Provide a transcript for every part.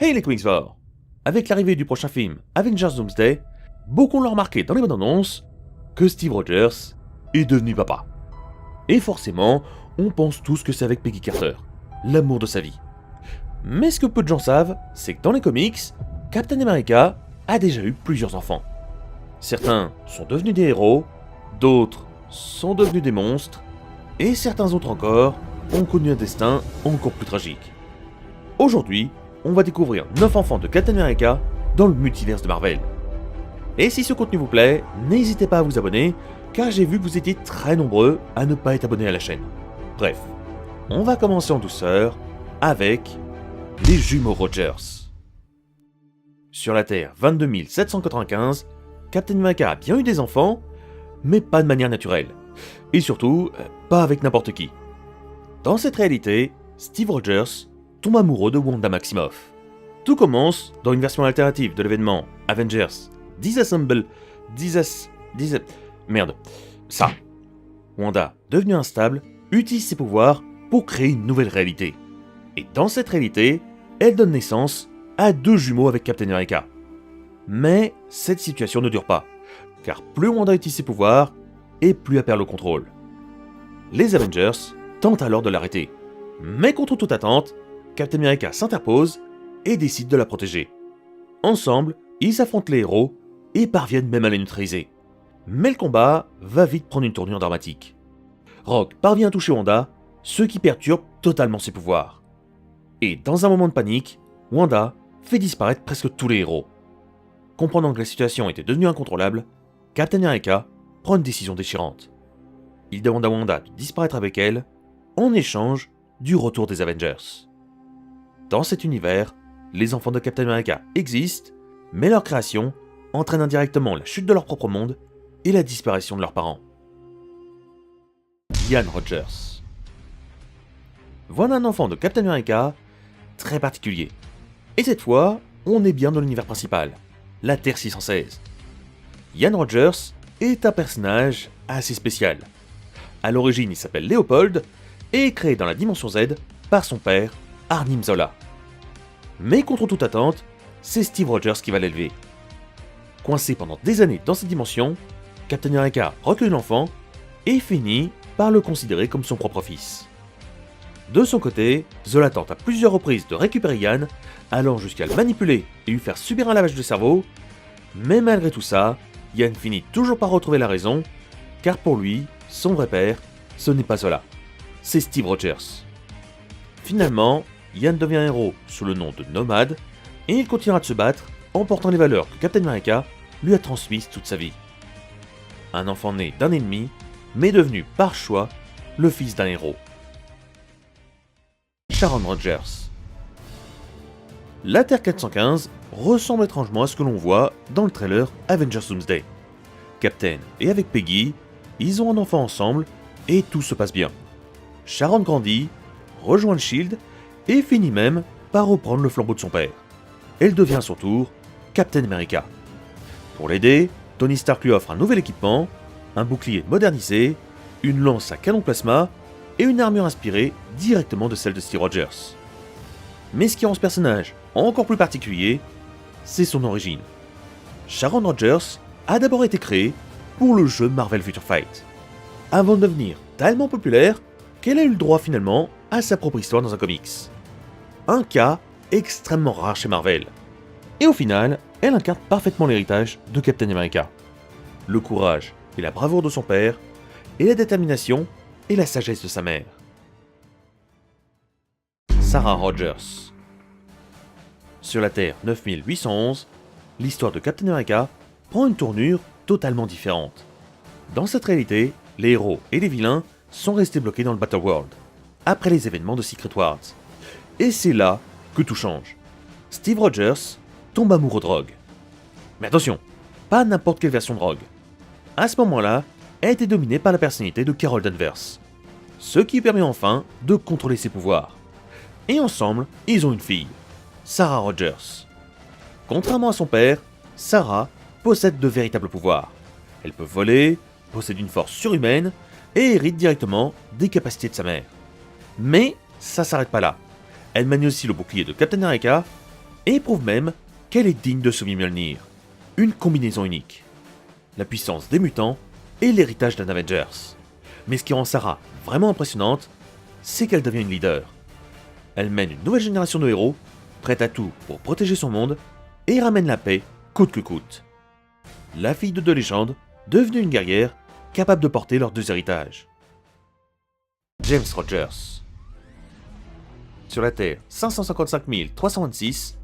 Hey les Comicsvores! Avec l'arrivée du prochain film Avengers Doomsday, beaucoup l'ont remarqué dans les bandes annonces que Steve Rogers est devenu papa. Et forcément, on pense tous que c'est avec Peggy Carter, l'amour de sa vie. Mais ce que peu de gens savent, c'est que dans les comics, Captain America a déjà eu plusieurs enfants. Certains sont devenus des héros, d'autres sont devenus des monstres, et certains autres encore ont connu un destin encore plus tragique. Aujourd'hui, on va découvrir 9 enfants de Captain America dans le multiverse de Marvel. Et si ce contenu vous plaît, n'hésitez pas à vous abonner, car j'ai vu que vous étiez très nombreux à ne pas être abonnés à la chaîne. Bref, on va commencer en douceur avec les jumeaux Rogers. Sur la Terre 22 795, Captain America a bien eu des enfants, mais pas de manière naturelle. Et surtout, pas avec n'importe qui. Dans cette réalité, Steve Rogers tombe amoureux de Wanda Maximoff. Tout commence dans une version alternative de l'événement Avengers Disassemble... Merde. Ça. Wanda, devenue instable, utilise ses pouvoirs pour créer une nouvelle réalité. Et dans cette réalité, elle donne naissance à 2 jumeaux avec Captain America. Mais cette situation ne dure pas, car plus Wanda utilise ses pouvoirs, et plus elle perd le contrôle. Les Avengers tentent alors de l'arrêter. Mais contre toute attente, Captain America s'interpose et décide de la protéger. Ensemble, ils affrontent les héros et parviennent même à les neutraliser. Mais le combat va vite prendre une tournure dramatique. Rogue parvient à toucher Wanda, ce qui perturbe totalement ses pouvoirs. Et dans un moment de panique, Wanda fait disparaître presque tous les héros. Comprenant que la situation était devenue incontrôlable, Captain America prend une décision déchirante. Il demande à Wanda de disparaître avec elle, en échange du retour des Avengers. Dans cet univers, les enfants de Captain America existent, mais leur création entraîne indirectement la chute de leur propre monde et la disparition de leurs parents. Ian Rogers. Voilà un enfant de Captain America très particulier. Et cette fois, on est bien dans l'univers principal, la Terre 616. Ian Rogers est un personnage assez spécial. À l'origine, il s'appelle Léopold et est créé dans la Dimension Z par son père, Arnim Zola. Mais contre toute attente, c'est Steve Rogers qui va l'élever. Coincé pendant des années dans cette dimension, Captain America recueille l'enfant et finit par le considérer comme son propre fils. De son côté, Zola tente à plusieurs reprises de récupérer Ian, allant jusqu'à le manipuler et lui faire subir un lavage de cerveau, mais malgré tout ça, Ian finit toujours par retrouver la raison, car pour lui, son vrai père, ce n'est pas Zola, c'est Steve Rogers. Finalement, Ian devient un héros sous le nom de Nomade, et il continuera de se battre en portant les valeurs que Captain America lui a transmises toute sa vie. Un enfant né d'un ennemi, mais devenu par choix le fils d'un héros. Sharon Rogers. La Terre 415 ressemble étrangement à ce que l'on voit dans le trailer Avengers Doomsday. Captain et avec Peggy, ils ont un enfant ensemble et tout se passe bien. Sharon grandit, rejoint le Shield et finit même par reprendre le flambeau de son père. Elle devient à son tour Captain America. Pour l'aider, Tony Stark lui offre un nouvel équipement, un bouclier modernisé, une lance à canon plasma et une armure inspirée directement de celle de Steve Rogers. Mais ce qui rend ce personnage encore plus particulier, c'est son origine. Sharon Rogers a d'abord été créée pour le jeu Marvel Future Fight, avant de devenir tellement populaire qu'elle a eu le droit finalement à sa propre histoire dans un comics. Un cas extrêmement rare chez Marvel. Et au final, elle incarne parfaitement l'héritage de Captain America. Le courage et la bravoure de son père, et la détermination et la sagesse de sa mère. Sarah Rogers. Sur la Terre 9811, l'histoire de Captain America prend une tournure totalement différente. Dans cette réalité, les héros et les vilains sont restés bloqués dans le Battleworld, après les événements de Secret Wars. Et c'est là que tout change. Steve Rogers tombe amoureux de Rogue. Mais attention, pas n'importe quelle version de Rogue. À ce moment-là, elle était dominée par la personnalité de Carol Danvers, ce qui permet enfin de contrôler ses pouvoirs. Et ensemble, ils ont une fille, Sarah Rogers. Contrairement à son père, Sarah possède de véritables pouvoirs. Elle peut voler, possède une force surhumaine et hérite directement des capacités de sa mère. Mais ça s'arrête pas là. Elle manie aussi le bouclier de Captain America et prouve même qu'elle est digne de sauver Mjolnir. Une combinaison unique. La puissance des mutants et l'héritage d'un Avengers. Mais ce qui rend Sarah vraiment impressionnante, c'est qu'elle devient une leader. Elle mène une nouvelle génération de héros, prête à tout pour protéger son monde, et ramène la paix coûte que coûte. La fille de deux légendes, devenue une guerrière, capable de porter leurs deux héritages. James Rogers. Sur la Terre 555 326,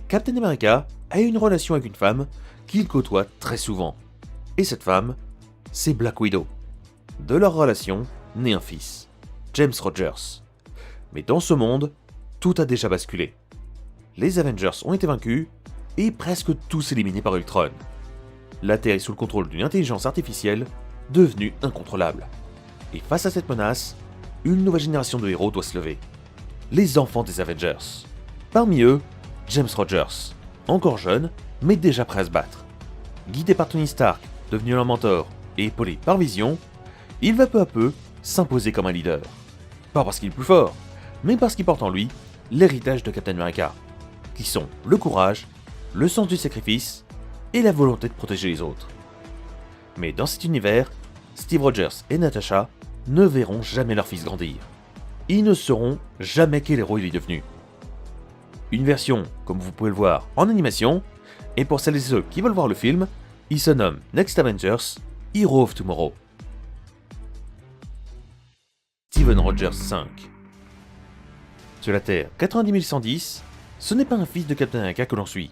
Captain America a une relation avec une femme qu'il côtoie très souvent. Et cette femme, c'est Black Widow. De leur relation naît un fils, James Rogers. Mais dans ce monde, tout a déjà basculé. Les Avengers ont été vaincus et presque tous éliminés par Ultron. La Terre est sous le contrôle d'une intelligence artificielle devenue incontrôlable. Et face à cette menace, une nouvelle génération de héros doit se lever. Les enfants des Avengers. Parmi eux, James Rogers, encore jeune, mais déjà prêt à se battre. Guidé par Tony Stark, devenu leur mentor, et épaulé par Vision, il va peu à peu s'imposer comme un leader. Pas parce qu'il est plus fort, mais parce qu'il porte en lui l'héritage de Captain America, qui sont le courage, le sens du sacrifice et la volonté de protéger les autres. Mais dans cet univers, Steve Rogers et Natasha ne verront jamais leur fils grandir. Ils ne sauront jamais quel héros il est devenu. Une version, comme vous pouvez le voir, en animation, et pour celles et ceux qui veulent voir le film, il se nomme Next Avengers, Hero of Tomorrow. Steven Rogers 5. Sur la Terre 90 110, ce n'est pas un fils de Captain America que l'on suit,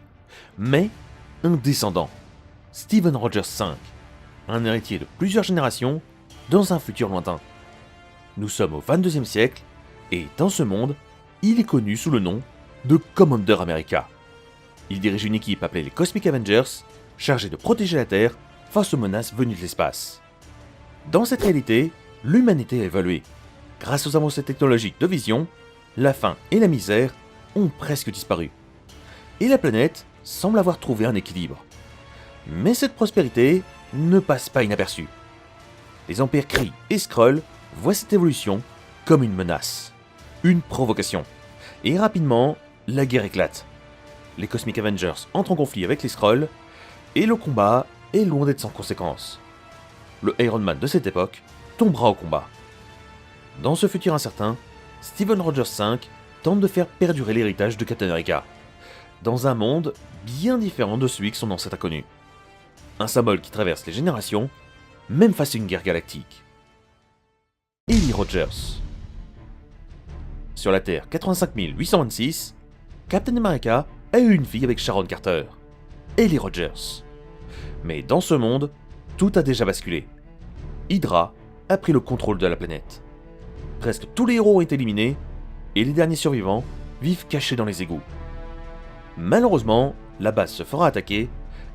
mais un descendant, Steven Rogers 5, un héritier de plusieurs générations dans un futur lointain. Nous sommes au 22e siècle, et dans ce monde, il est connu sous le nom de Commander America. Il dirige une équipe appelée les Cosmic Avengers, chargée de protéger la Terre face aux menaces venues de l'espace. Dans cette réalité, l'humanité a évolué. Grâce aux avancées technologiques de Vision, la faim et la misère ont presque disparu. Et la planète semble avoir trouvé un équilibre. Mais cette prospérité ne passe pas inaperçue. Les empires Kree et Skrull voient cette évolution comme une menace, une provocation. Et rapidement, la guerre éclate. Les Cosmic Avengers entrent en conflit avec les Skrulls, et le combat est loin d'être sans conséquences. Le Iron Man de cette époque tombera au combat. Dans ce futur incertain, Steven Rogers 5 tente de faire perdurer l'héritage de Captain America, dans un monde bien différent de celui que son ancêtre a connu. Un symbole qui traverse les générations, même face à une guerre galactique. Ellie Rogers. Sur la Terre 85 826, Captain America a eu une fille avec Sharon Carter, Ellie Rogers. Mais dans ce monde, tout a déjà basculé. Hydra a pris le contrôle de la planète. Presque tous les héros ont été éliminés, et les derniers survivants vivent cachés dans les égouts. Malheureusement, la base se fera attaquer,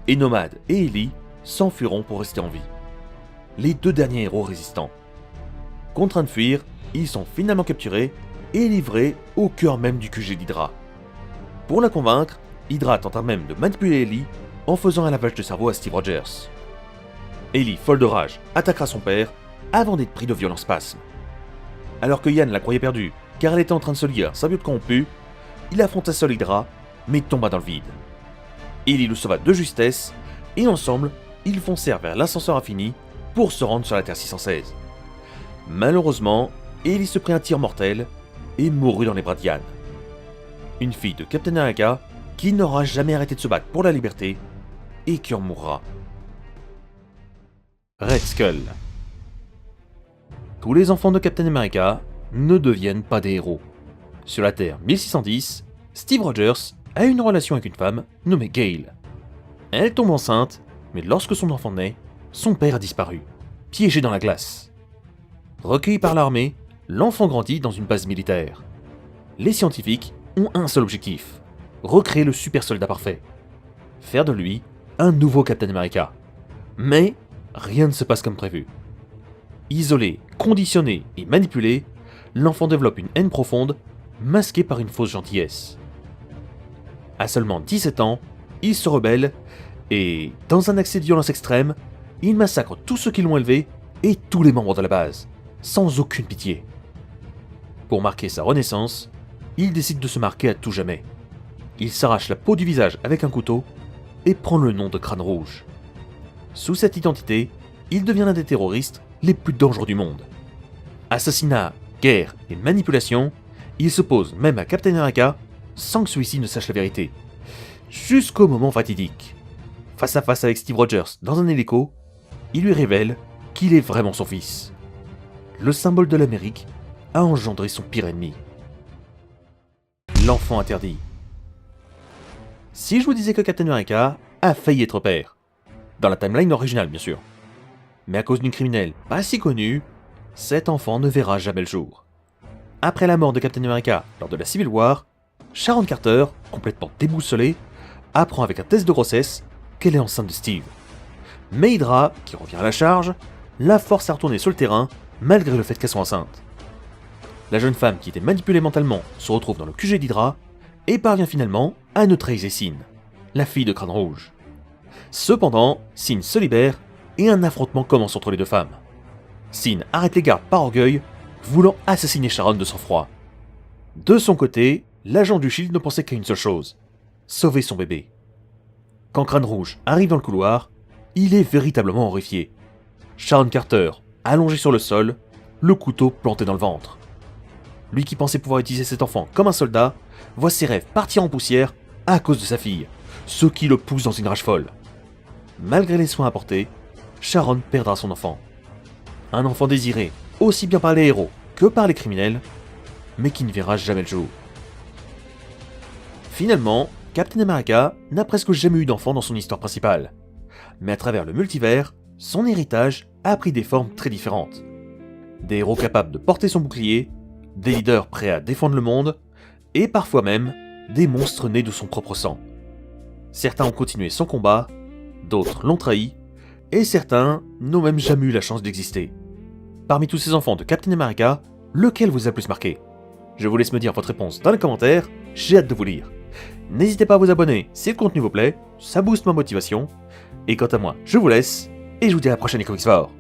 et Nomad et Ellie s'enfuiront pour rester en vie. Les deux derniers héros résistants. Contraints de fuir, ils sont finalement capturés et livrés au cœur même du QG d'Hydra. Pour la convaincre, Hydra tenta même de manipuler Ellie en faisant un lavage de cerveau à Steve Rogers. Ellie, folle de rage, attaquera son père avant d'être pris de violents spasmes. Alors que Yann la croyait perdue car elle était en train de se lier à un symbiote corrompu, il affronta seul Hydra mais tomba dans le vide. Ellie le sauva de justesse et ensemble, ils foncèrent vers l'ascenseur infini pour se rendre sur la Terre 616. Malheureusement, Ellie se prit un tir mortel et mourut dans les bras de Yann. Une fille de Captain America qui n'aura jamais arrêté de se battre pour la liberté et qui en mourra. Red Skull. Tous les enfants de Captain America ne deviennent pas des héros. Sur la Terre 1610, Steve Rogers a une relation avec une femme nommée Gale. Elle tombe enceinte, mais lorsque son enfant naît, son père a disparu, piégé dans la glace. Recueilli par l'armée, l'enfant grandit dans une base militaire. Les scientifiques ont un seul objectif, recréer le super soldat parfait. Faire de lui un nouveau Captain America. Mais rien ne se passe comme prévu. Isolé, conditionné et manipulé, l'enfant développe une haine profonde, masquée par une fausse gentillesse. À seulement 17 ans, il se rebelle et, dans un accès de violence extrême, il massacre tous ceux qui l'ont élevé et tous les membres de la base, sans aucune pitié. Pour marquer sa renaissance, il décide de se marquer à tout jamais. il s'arrache la peau du visage avec un couteau et prend le nom de Crâne Rouge. Sous cette identité, il devient l'un des terroristes les plus dangereux du monde. Assassinat, guerre et manipulation, il s'oppose même à Captain America sans que celui-ci ne sache la vérité. Jusqu'au moment fatidique. Face à face avec Steve Rogers dans un hélico, il lui révèle qu'il est vraiment son fils. Le symbole de l'Amérique a engendré son pire ennemi. L'enfant interdit. Si je vous disais que Captain America a failli être père, dans la timeline originale bien sûr, mais à cause d'une criminelle pas si connue, cet enfant ne verra jamais le jour. Après la mort de Captain America lors de la Civil War, Sharon Carter, complètement déboussolée, apprend avec un test de grossesse qu'elle est enceinte de Steve. Mais Hydra, qui revient à la charge, la force à retourner sur le terrain malgré le fait qu'elle soit enceinte. La jeune femme qui était manipulée mentalement se retrouve dans le QG d'Hydra et parvient finalement à neutraliser Sin, la fille de Crâne Rouge. Cependant, Sin se libère et un affrontement commence entre les deux femmes. Sin arrête les gardes par orgueil, voulant assassiner Sharon de sang-froid. De son côté, l'agent du Shield ne pensait qu'à une seule chose, sauver son bébé. Quand Crâne Rouge arrive dans le couloir, il est véritablement horrifié. Sharon Carter, allongée sur le sol, le couteau planté dans le ventre. Lui qui pensait pouvoir utiliser cet enfant comme un soldat, voit ses rêves partir en poussière à cause de sa fille, ce qui le pousse dans une rage folle. Malgré les soins apportés, Sharon perdra son enfant. Un enfant désiré, aussi bien par les héros que par les criminels, mais qui ne verra jamais le jour. Finalement, Captain America n'a presque jamais eu d'enfant dans son histoire principale. Mais à travers le multivers, son héritage a pris des formes très différentes. Des héros capables de porter son bouclier, des leaders prêts à défendre le monde, et parfois même des monstres nés de son propre sang. Certains ont continué son combat, d'autres l'ont trahi, et certains n'ont même jamais eu la chance d'exister. Parmi tous ces enfants de Captain America, lequel vous a le plus marqué? Je vous laisse me dire votre réponse dans les commentaires, j'ai hâte de vous lire. N'hésitez pas à vous abonner si le contenu vous plaît, ça booste ma motivation. Et quant à moi, je vous laisse, et je vous dis à la prochaine les Comics Forts.